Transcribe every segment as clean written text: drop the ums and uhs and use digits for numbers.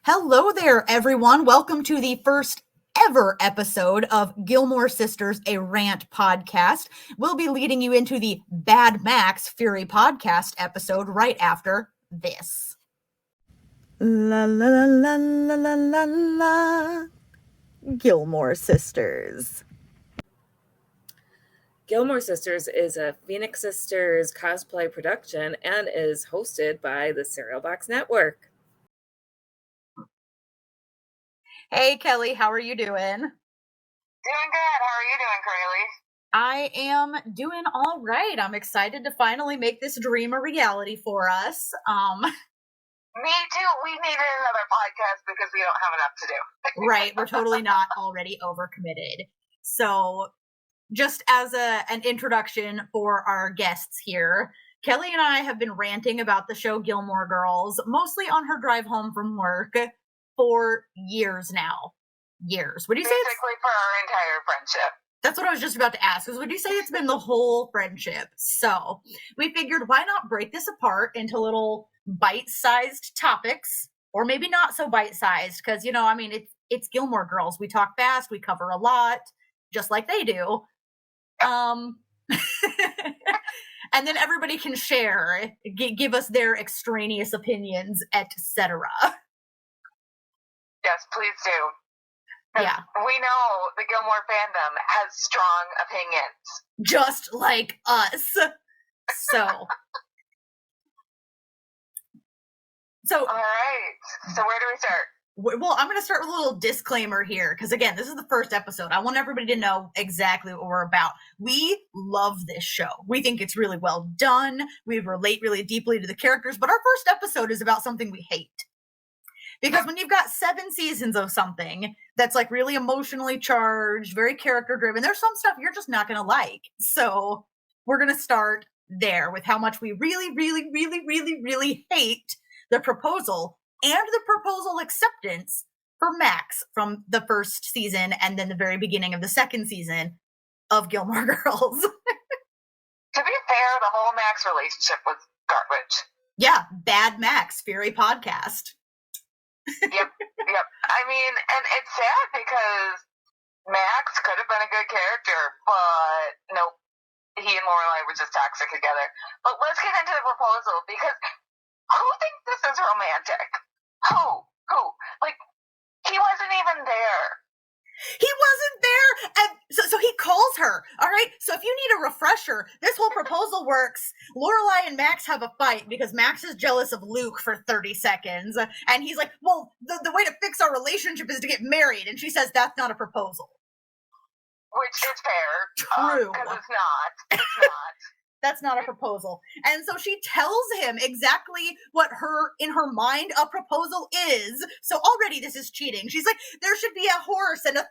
Hello there, everyone. Welcome to the first ever episode of Gilmore Sisters, a rant podcast. We'll be leading you into the Bad Max Fury podcast episode right after this. La la la la la la la. Gilmore Sisters. Gilmore Sisters is a Phoenix Sisters cosplay production and is hosted by the Cereal Box Network. Hey, Kelly, how are you doing? Doing good. How are you doing, Curly? I am doing all right. I'm excited to finally make this dream a reality for us. Me too. We needed another podcast because we don't have enough to do. Right. We're totally not already overcommitted. So just as an introduction for our guests here, Kelly and I have been ranting about the show Gilmore Girls, mostly on her drive home from work, for years now. Years. Would you say basically for our entire friendship? That's what I was just about to ask. Would you say it's been the whole friendship? So we figured, why not break this apart into little bite-sized topics, or maybe not so bite-sized, because it's Gilmore Girls. We talk fast, we cover a lot, just like they do. And then everybody can share, give us their extraneous opinions, etc. Yes, please do. Yeah. We know the Gilmore fandom has strong opinions. Just like us. So. All right. So where do we start? Well, I'm going to start with a little disclaimer here, because again, this is the first episode. I want everybody to know exactly what we're about. We love this show. We think it's really well done. We relate really deeply to the characters, but our first episode is about something we hate. Because when you've got 7 seasons of something that's like really emotionally charged, very character driven, there's some stuff you're just not going to like. So we're going to start there with how much we really, really, really, really, really hate the proposal and the proposal acceptance for Max from the first season and then the very beginning of the second season of Gilmore Girls. To be fair, the whole Max relationship was garbage. Yeah, Bad Max Fury podcast. Yep. I mean, and it's sad because Max could have been a good character, but nope. He and Lorelai were just toxic together. But let's get into the proposal, because who thinks this is romantic? Who? Like, he wasn't even there. He wasn't there, and so he calls her, all right? So if you need a refresher, this whole proposal works. Lorelai and Max have a fight because Max is jealous of Luke for 30 seconds, and he's like, well, the way to fix our relationship is to get married, and she says that's not a proposal. Which is fair. True. Because it's not. That's not a proposal. And so she tells him exactly what in her mind a proposal is. So already this is cheating. She's like, there should be a horse and 1,000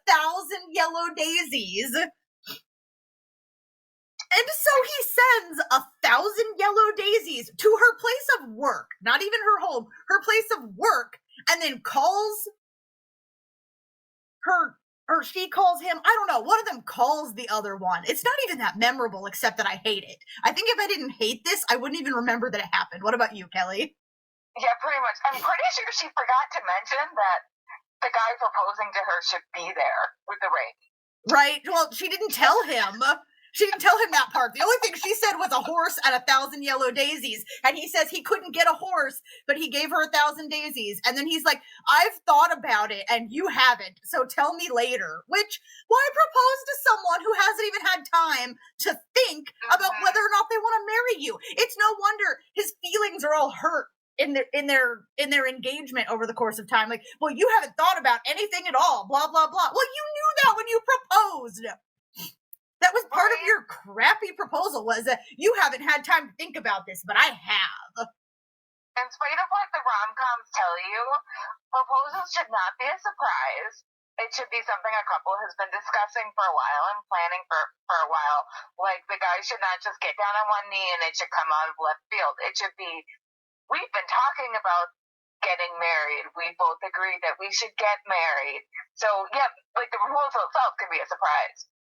yellow daisies. And so he sends 1,000 yellow daisies to her place of work, not even her home, her place of work, and then calls her, or she calls him, I don't know, one of them calls the other one. It's not even that memorable, except that I hate it. I think if I didn't hate this, I wouldn't even remember that it happened. What about you, Kelly? Yeah, pretty much. I'm pretty sure she forgot to mention that the guy proposing to her should be there with the ring. Right. Well, she didn't tell him. She didn't tell him that part. The only thing she said was a horse and 1,000 yellow daisies. And he says he couldn't get a horse, but he gave her 1,000 daisies. And then he's like, I've thought about it and you haven't. So tell me later. Which, why propose to someone who hasn't even had time to think about whether or not they want to marry you? It's no wonder his feelings are all hurt in their engagement over the course of time. Like, well, you haven't thought about anything at all, blah, blah, blah. Well, you knew that when you proposed. That was part of your crappy proposal, was that you haven't had time to think about this, but I have. In spite of what the rom-coms tell you, proposals should not be a surprise. It should be something a couple has been discussing for a while and planning for a while. Like, the guy should not just get down on one knee and it should come out of left field. It should be, we've been talking about getting married. We both agree that we should get married. So, yeah, like, the proposal itself can be a surprise.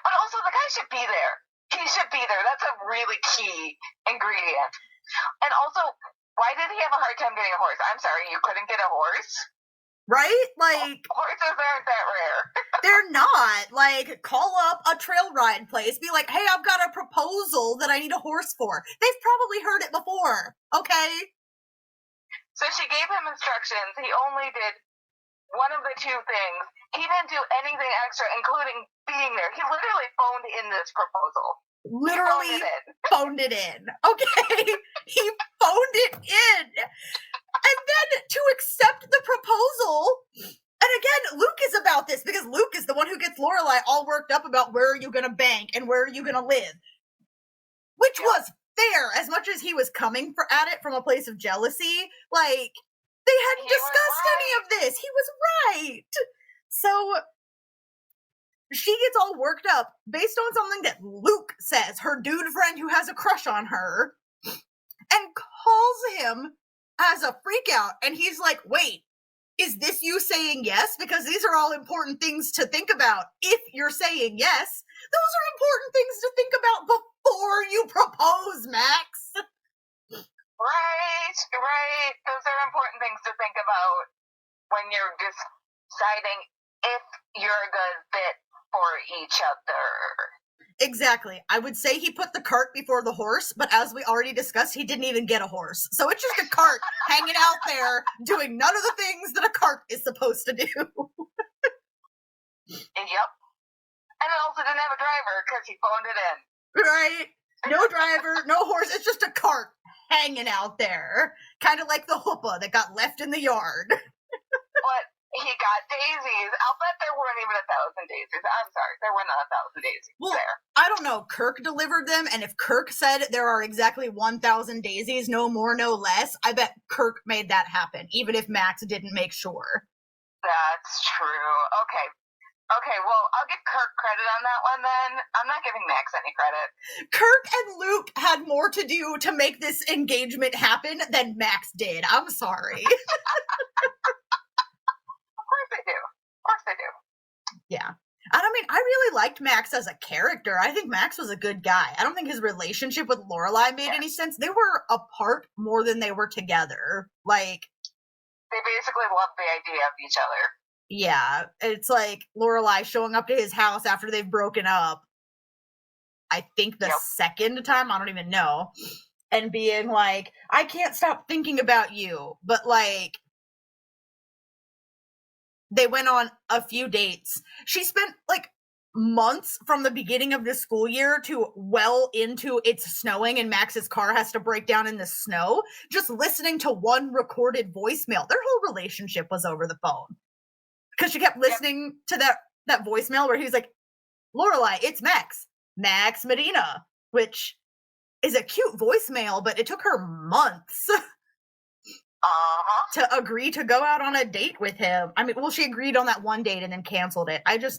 But also, the guy should be there. He should be there. That's a really key ingredient. And also, why did he have a hard time getting a horse? I'm sorry, you couldn't get a horse? right? Like, horses aren't that rare. they're not. Like, call up a trail ride place, be like, hey, I've got a proposal that I need a horse for. They've probably heard it before, okay? So she gave him instructions. He only did one of the two things. He didn't do anything extra, including being there. He literally phoned in this proposal. Literally phoned it in. Okay? He phoned it in. And then to accept the proposal, and again, Luke is about this because Luke is the one who gets Lorelai all worked up about where are you going to bank and where are you going to live. Which was fair, as much as he was coming at it from a place of jealousy. Like, they hadn't discussed any of this. He was right. So she gets all worked up based on something that Luke says, her dude friend who has a crush on her, and calls him as a freak out. And he's like, wait, is this you saying yes? Because these are all important things to think about if you're saying yes. Those are important things to think about before you propose, Max. Right. Those are important things to think about when you're deciding if you're a good fit for each other. Exactly. I would say he put the cart before the horse, but as we already discussed, he didn't even get a horse. So it's just a cart hanging out there doing none of the things that a cart is supposed to do. Yep. And it also didn't have a driver because he phoned it in. Right? No driver, no horse. It's just a cart hanging out there. Kind of like the hoopah that got left in the yard. But he got daisies. I'll bet there weren't even 1,000 daisies. I'm sorry, there were not 1,000 daisies there. I don't know. Kirk delivered them, and if Kirk said there are exactly 1,000 daisies, no more, no less, I bet Kirk made that happen, even if Max didn't make sure. That's true. Okay, well, I'll give Kirk credit on that one then. I'm not giving Max any credit. Kirk and Luke had more to do to make this engagement happen than Max did. I'm sorry. Of course they do. Yeah. And I mean, I really liked Max as a character. I think Max was a good guy. I don't think his relationship with Lorelai made any sense. They were apart more than they were together. Like, they basically loved the idea of each other. Yeah, it's like Lorelai showing up to his house after they've broken up. I think the second time, I don't even know. And being like, I can't stop thinking about you. But like, they went on a few dates. She spent like months from the beginning of the school year to well into it's snowing and Max's car has to break down in the snow, just listening to one recorded voicemail. Their whole relationship was over the phone. Because she kept listening to that voicemail where he was like, Lorelai, it's Max Medina, which is a cute voicemail, but it took her months to agree to go out on a date with him. I mean, well, she agreed on that one date and then canceled it. Which, as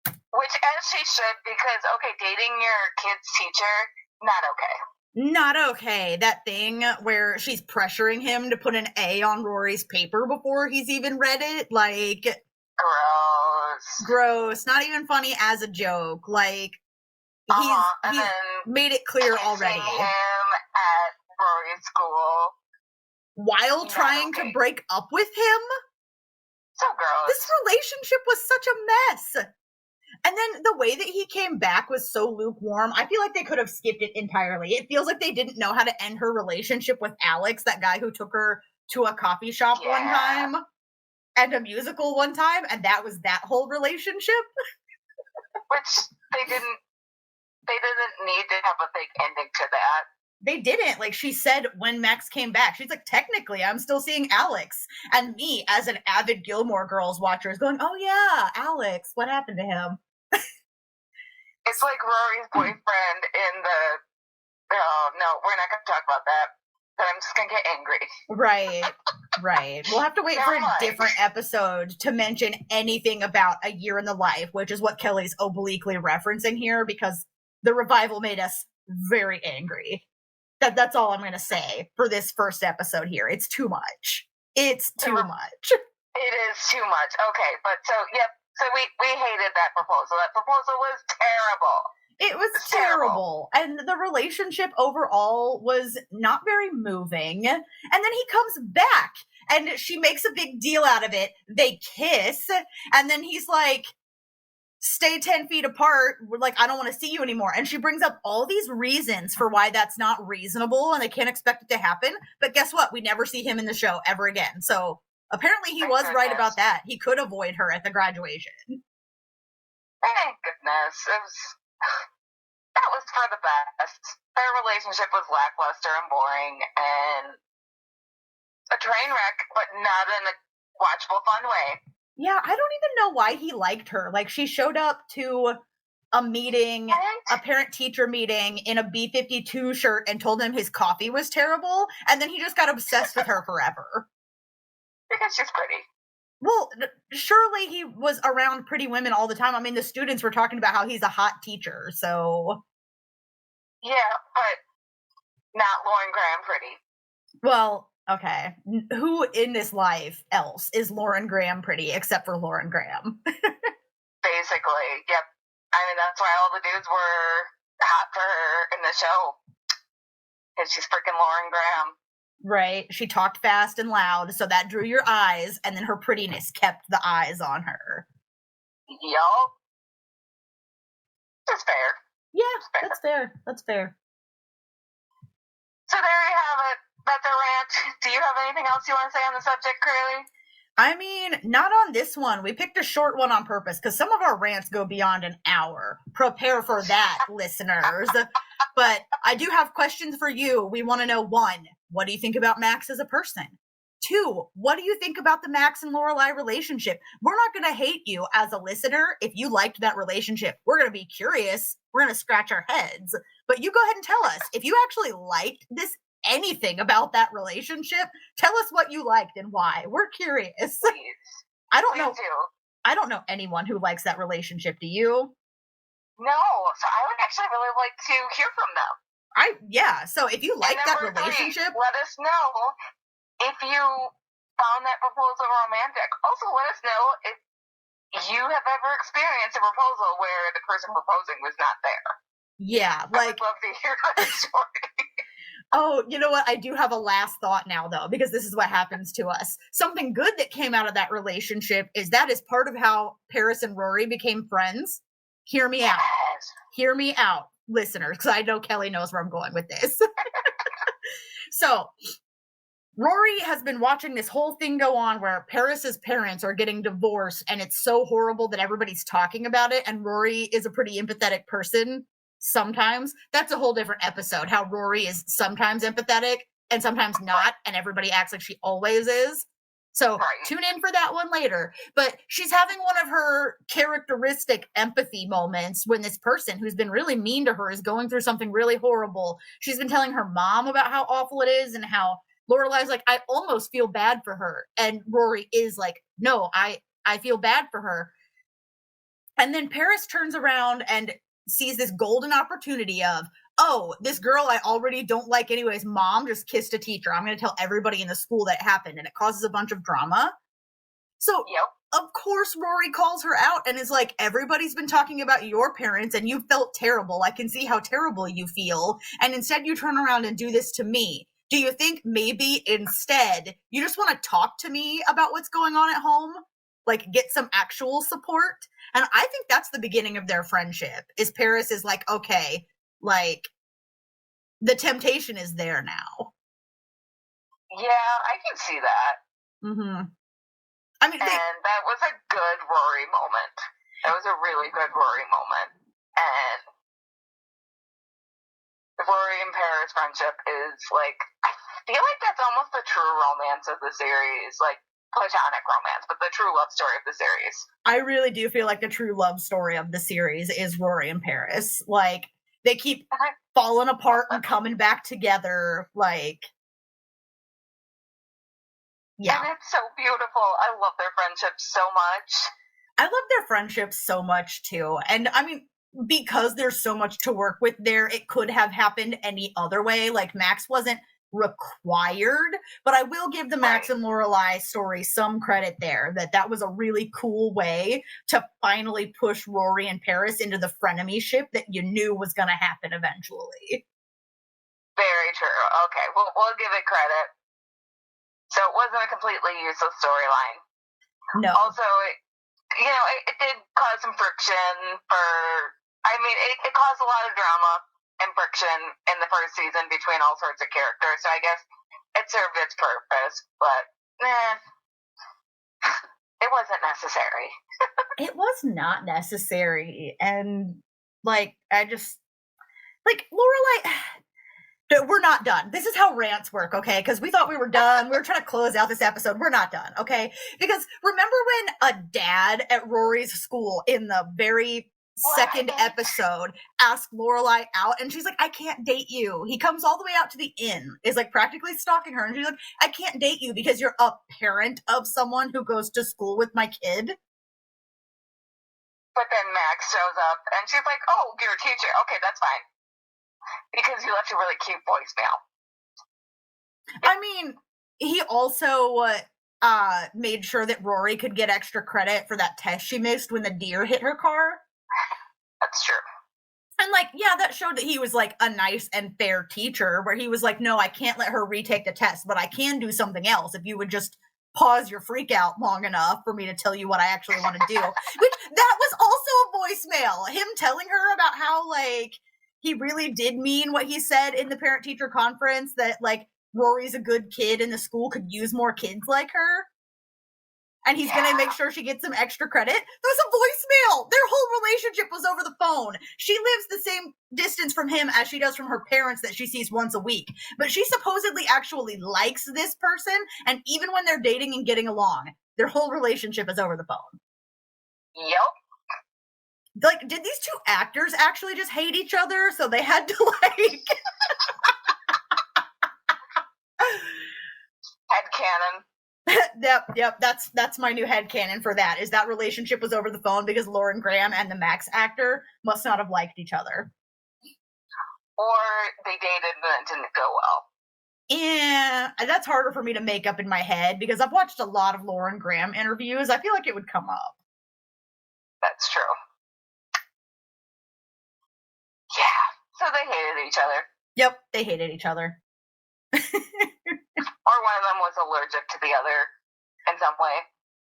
she should, because, okay, dating your kid's teacher, not okay. Not okay. That thing where she's pressuring him to put an A on Rory's paper before he's even read it, like... Gross. Not even funny as a joke. Like, he's made it clear already. Him at Rory's school. While trying to break up with him? So gross. This relationship was such a mess. And then the way that he came back was so lukewarm. I feel like they could have skipped it entirely. It feels like they didn't know how to end her relationship with Alex, that guy who took her to a coffee shop one time and a musical one time, and that was that whole relationship. Which they didn't need to have a big ending to that. They didn't. Like, she said when Max came back, she's like, technically, I'm still seeing Alex. And me, as an avid Gilmore Girls watcher, is going, oh yeah, Alex, what happened to him? It's like Rory's boyfriend in the... Oh, no, we're not going to talk about that. But I'm just going to get angry. Right. We'll have to wait for a different episode to mention anything about A Year in the Life, which is what Kelly's obliquely referencing here, because the revival made us very angry. That's all I'm going to say for this first episode here. It's too much. It's too much. It is too much. Okay, but so, yep. So we hated that proposal. That proposal was terrible. It was terrible. And the relationship overall was not very moving. And then he comes back And she makes a big deal out of it. They kiss, and then he's like, stay 10 feet apart. We're like, I don't want to see you anymore. And she brings up all these reasons for why that's not reasonable and they can't expect it to happen. But guess what? We never see him in the show ever again. So apparently he was right about that. He could avoid her at the graduation. Thank goodness. That was for the best. Their relationship was lackluster and boring and a train wreck, but not in a watchable, fun way. Yeah, I don't even know why he liked her. Like, she showed up to a meeting, a parent-teacher meeting in a B-52 shirt and told him his coffee was terrible, and then he just got obsessed with her forever. Because she's pretty. Well, surely he was around pretty women all the time. I mean, the students were talking about how he's a hot teacher, so... Yeah, but not Lauren Graham pretty. Well... Okay, who in this life else is Lauren Graham pretty except for Lauren Graham? Basically, yep. I mean, that's why all the dudes were hot for her in the show. Because she's freaking Lauren Graham. Right. She talked fast and loud, so that drew your eyes, and then her prettiness kept the eyes on her. Yup. That's fair. Yeah, that's fair. That's fair. So there you have it. That's a rant. Do you have anything else you want to say on the subject, Curly? I mean, not on this one. We picked a short one on purpose because some of our rants go beyond an hour. Prepare for that, listeners. But I do have questions for you. We want to know, 1, what do you think about Max as a person? 2, what do you think about the Max and Lorelai relationship? We're not going to hate you as a listener if you liked that relationship. We're going to be curious. We're going to scratch our heads. But you go ahead and tell us. If you actually liked anything about that relationship, tell us what you liked and why. We're curious. Please. I don't know anyone who likes that relationship. Do you? No, so I would actually really like to hear from them. So if you like that relationship, 3, let us know if you found that proposal romantic. Also, let us know if you have ever experienced a proposal where the person proposing was not there. Yeah, I would love to hear that story. Oh, you know what? I do have a last thought now, though, because this is what happens to us. Something good that came out of that relationship is that is part of how Paris and Rory became friends. Hear me out. Hear me out, listeners, because I know Kelly knows where I'm going with this. So, Rory has been watching this whole thing go on where Paris's parents are getting divorced, and it's so horrible that everybody's talking about it, and Rory is a pretty empathetic person. Sometimes. That's a whole different episode, how Rory is sometimes empathetic and sometimes not, and everybody acts like she always is. So tune in for that one later. But she's having one of her characteristic empathy moments when this person who's been really mean to her is going through something really horrible. She's been telling her mom about how awful it is and how Lorelai's like, I almost feel bad for her. And Rory is like, no, I feel bad for her. And then Paris turns around and sees this golden opportunity of, oh, this girl I already don't like anyways, mom just kissed a teacher. I'm going to tell everybody in the school that it happened, and it causes a bunch of drama. So, Of course, Rory calls her out and is like, everybody's been talking about your parents, and you felt terrible. I can see how terrible you feel. And instead you turn around and do this to me. Do you think maybe instead you just want to talk to me about what's going on at home? Like, get some actual support? And I think that's the beginning of their friendship, is Paris is like, okay, like, the temptation is there now. Yeah, I can see that. Mm-hmm. I mean, and that was a good Rory moment. That was a really good Rory moment. And Rory and Paris' friendship is, like, I feel like that's almost the true romance of the series. Like, platonic romance, but the true love story of the series. I really do feel like the true love story of the series is Rory and Paris. Like, they keep falling apart and coming back together. Like, yeah. And it's so beautiful. I love their friendship so much. I love their friendship so much, too. And, I mean, because there's so much to work with there, it could have happened any other way. Like, Max wasn't required, but I will give the Max and Lorelai story some credit there, that was a really cool way to finally push Rory and Paris into the frenemy-ship that you knew was going to happen eventually. Very true. Okay, we'll give it credit. So it wasn't a completely useless storyline. No. Also, it did cause some friction it caused a lot of drama and friction in the first season between all sorts of characters. So I guess it served its purpose, but it wasn't necessary. It was not necessary. And, like, I just, like, Lorelai, we're not done. This is how rants work, okay? Because we thought we were done. We were trying to close out this episode. We're not done, okay? Because remember when a dad at Rory's school in the very second episode asked Lorelai out, and she's like, I can't date you. He comes all the way out to the inn, is like practically stalking her, and she's like, I can't date you because you're a parent of someone who goes to school with my kid. But then Max shows up, and she's like, oh, you're a teacher. Okay, that's fine. Because you left a really cute voicemail. I mean, he also made sure that Rory could get extra credit for that test she missed when the deer hit her car. That's true. And, like, yeah, that showed that he was, like, a nice and fair teacher, where he was like, no, I can't let her retake the test, but I can do something else if you would just pause your freak out long enough for me to tell you what I actually want to do. Which, that was also a voicemail. Him telling her about how, like, he really did mean what he said in the parent-teacher conference, that, like, Rory's a good kid and the school could use more kids like her. And he's going to make sure she gets some extra credit. There was a voicemail. Their whole relationship was over the phone. She lives the same distance from him as she does from her parents that she sees once a week. But she supposedly actually likes this person. And even when they're dating and getting along, their whole relationship is over the phone. Yep. Like, did these two actors actually just hate each other? So they had to, like... Headcanon. Yep, that's my new headcanon for that, is that relationship was over the phone because Lauren Graham and the Max actor must not have liked each other. Or they dated and it didn't go well. Yeah, that's harder for me to make up in my head because I've watched a lot of Lauren Graham interviews. I feel like it would come up. That's true. Yeah, so they hated each other. Yep, they hated each other. Or one of them was allergic to the other in some way.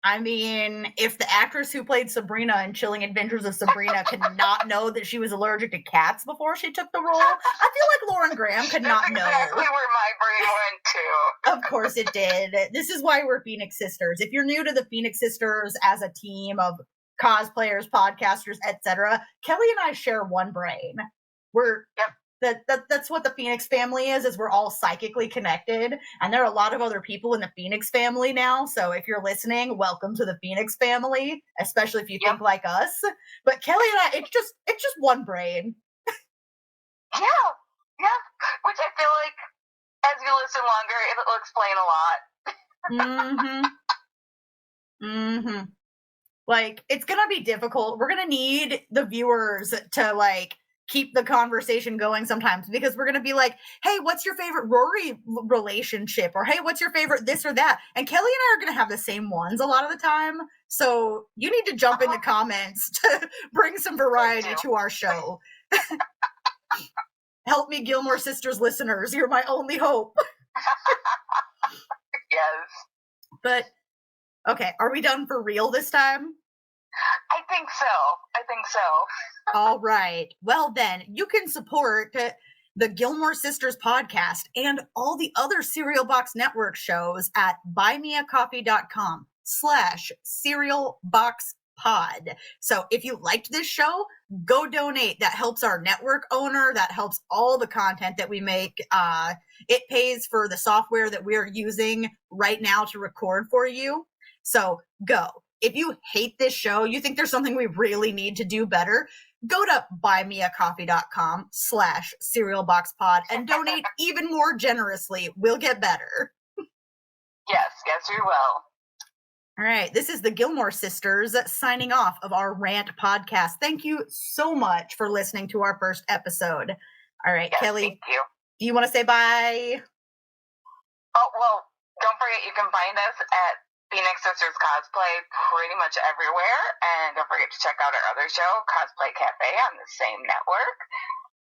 I mean, if the actress who played Sabrina in Chilling Adventures of Sabrina could not know that she was allergic to cats before she took the role, I feel like Lauren Graham could not know. That's exactly where my brain went to. Of course it did. This is why we're Phoenix Sisters. If you're new to the Phoenix Sisters as a team of cosplayers, podcasters, etc., Kelly and I share one brain. That's what the Phoenix family is we're all psychically connected, and there are a lot of other people in the Phoenix family now, so if you're listening, welcome to the Phoenix family, especially if you think like us. But Kelly and I, it's just one brain. Yeah, which I feel like as you listen longer, it'll explain a lot. Like, it's gonna be difficult. We're gonna need the viewers to, like, keep the conversation going sometimes, because we're going to be like, hey, what's your favorite Rory relationship? Or, hey, what's your favorite this or that? And Kelly and I are going to have the same ones a lot of the time. So you need to jump in the comments to bring some variety to our show. Help me, Gilmore Sisters listeners. You're my only hope. Yes. But, okay, are we done for real this time? I think so. All right. Well, then, you can support the Gilmore Sisters podcast and all the other Cereal Box Network shows at buymeacoffee.com/cerealboxpod. So if you liked this show, go donate. That helps our network owner. That helps all the content that we make. It pays for the software that we're using right now to record for you. So go. If you hate this show, you think there's something we really need to do better, go to buymeacoffee.com/cerealboxpod and donate even more generously. We'll get better. Yes, we will. All right. This is the Gilmore Sisters signing off of our rant podcast. Thank you so much for listening to our first episode. All right, yes, Kelly, thank you. Do you want to say bye? Oh, well, don't forget you can find us at Phoenix Sisters Cosplay pretty much everywhere. And don't forget to check out our other show, Cosplay Cafe, on the same network.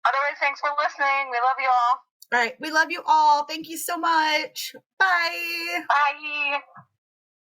Otherwise, thanks for listening. We love you all. All right. We love you all. Thank you so much. Bye. Bye.